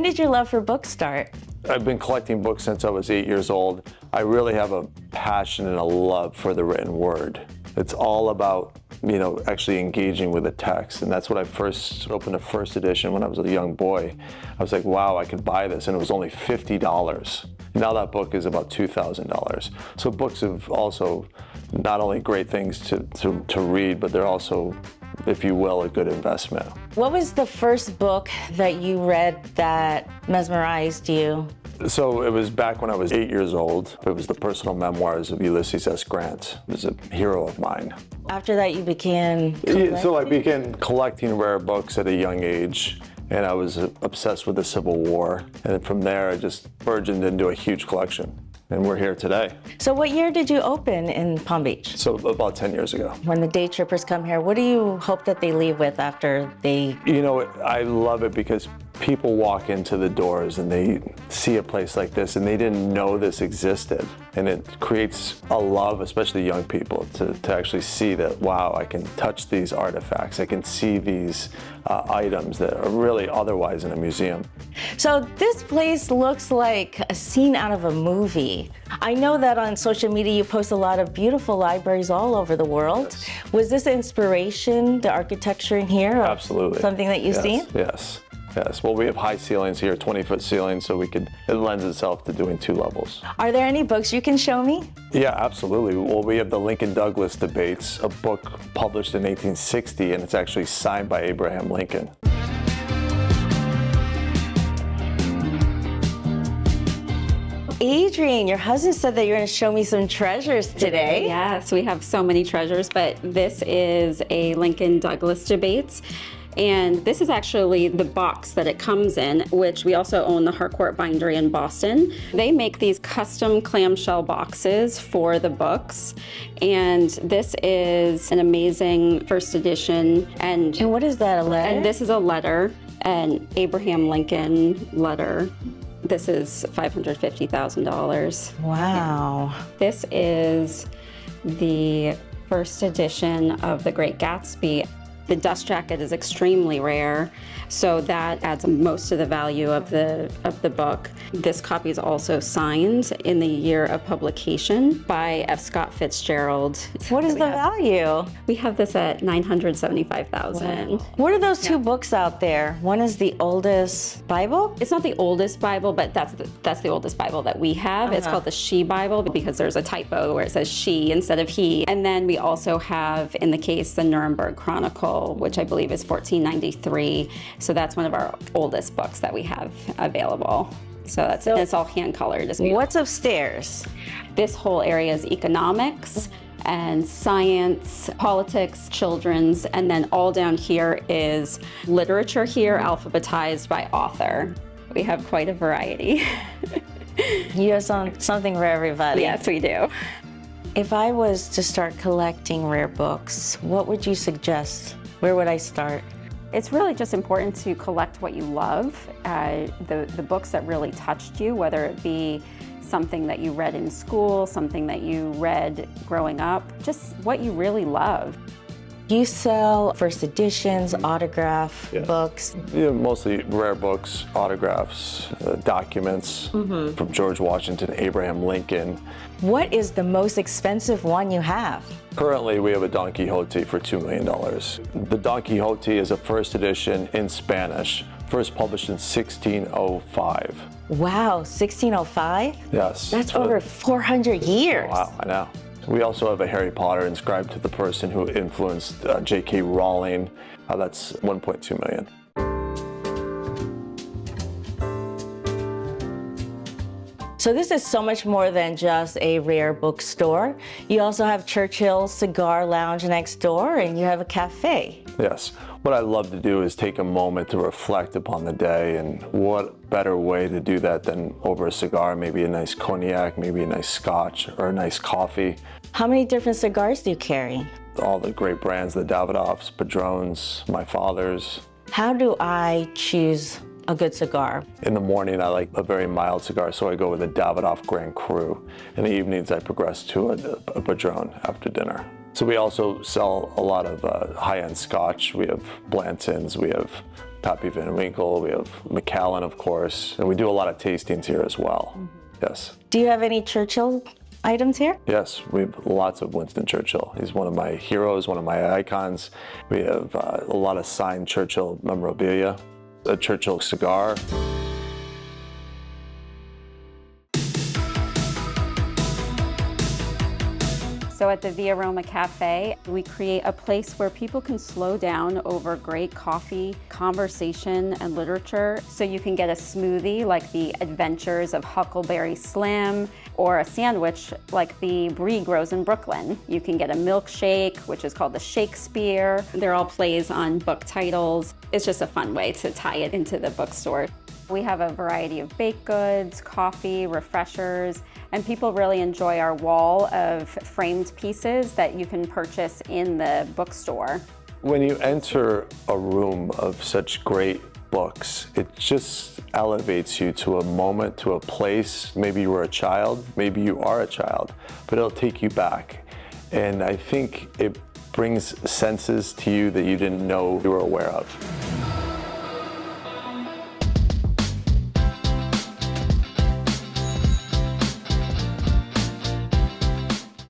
did your love for books start? I've been collecting books since I was 8 years old. I really have a passion and a love for the written word. It's all about, actually engaging with the text. And that's when I first opened the first edition when I was a young boy. I was like, wow, I could buy this. And it was only $50. Now that book is about $2,000. So books have also not only great things to read, but they're also, if you will, a good investment. What was the first book that you read that mesmerized you? So it was back when I was 8 years old. It was the personal memoirs of Ulysses S. Grant. He was a hero of mine. After that, you began collecting? So I began collecting rare books at a young age, and I was obsessed with the Civil War. And from there, I just burgeoned into a huge collection. And we're here today. So what year did you open in Palm Beach? So about 10 years ago. When the day trippers come here, what do you hope that they leave with after they... I love it because people walk into the doors and they see a place like this and they didn't know this existed. And it creates a love, especially young people, to actually see that, wow, I can touch these artifacts. I can see these items that are really otherwise in a museum. So this place looks like a scene out of a movie. I know that on social media you post a lot of beautiful libraries all over the world. Yes. Was this inspiration, the architecture in here? Absolutely. Something that you've seen? Yes. Yes, well, we have high ceilings here, 20-foot ceilings, so it lends itself to doing 2 levels. Are there any books you can show me? Yeah, absolutely. Well, we have the Lincoln-Douglas debates, a book published in 1860, and it's actually signed by Abraham Lincoln. Adrian, your husband said that you're going to show me some treasures today. Yes, we have so many treasures, but this is a Lincoln-Douglas debates. And this is actually the box that it comes in, which we also own the Harcourt Bindery in Boston. They make these custom clamshell boxes for the books. And this is an amazing first edition. And what is that, a letter? And this is a letter, an Abraham Lincoln letter. This is $550,000. Wow. This is the first edition of The Great Gatsby. The dust jacket is extremely rare, so that adds most of the value of the book. This copy is also signed in the year of publication by F. Scott Fitzgerald. What is the value? We have this at $975,000. Wow. What are those two books out there? One is the oldest Bible? It's not the oldest Bible, but that's the oldest Bible that we have. It's called the She Bible because there's a typo where it says she instead of he. And then we also have in the case the Nuremberg Chronicle, which I believe is 1493. So that's one of our oldest books that we have available. So it's all hand colored. What's upstairs? This whole area is economics and science, politics, children's, and then all down here is literature here, alphabetized by author. We have quite a variety. You have something for everybody. Yes, we do. If I was to start collecting rare books, what would you suggest? Where would I start? It's really just important to collect what you love, the books that really touched you, whether it be something that you read in school, something that you read growing up, just what you really love. You sell first editions, autograph books? Yeah, mostly rare books, autographs, documents from George Washington, Abraham Lincoln. What is the most expensive one you have? Currently, we have a Don Quixote for $2 million. The Don Quixote is a first edition in Spanish, first published in 1605. Wow, 1605? Yes. That's over 400 years. Wow, I know. We also have a Harry Potter inscribed to the person who influenced J.K. Rowling. That's $1.2 million. So this is so much more than just a rare bookstore. You also have Churchill's Cigar Lounge next door, and you have a cafe. Yes. What I love to do is take a moment to reflect upon the day, and what better way to do that than over a cigar, maybe a nice cognac, maybe a nice scotch, or a nice coffee. How many different cigars do you carry? All the great brands, the Davidoffs, Padrones, my father's. How do I choose a good cigar? In the morning, I like a very mild cigar, so I go with a Davidoff Grand Cru. In the evenings, I progress to a Padron after dinner. So we also sell a lot of high-end scotch. We have Blantons, we have Pappy Van Winkle, we have Macallan, of course, and we do a lot of tastings here as well. Yes. Do you have any Churchill items here? Yes, we have lots of Winston Churchill. He's one of my heroes, one of my icons. We have a lot of signed Churchill memorabilia, a Churchill cigar. So at the Via Roma Cafe, we create a place where people can slow down over great coffee, conversation, and literature. So you can get a smoothie like the Adventures of Huckleberry Slim, or a sandwich like the Brie grows in Brooklyn. You can get a milkshake, which is called the Shakespeare. They're all plays on book titles. It's just a fun way to tie it into the bookstore. We have a variety of baked goods, coffee, refreshers, and people really enjoy our wall of framed pieces that you can purchase in the bookstore. When you enter a room of such great books, it just elevates you to a moment, to a place. Maybe you were a child, maybe you are a child, but it'll take you back. And I think it brings senses to you that you didn't know you were aware of.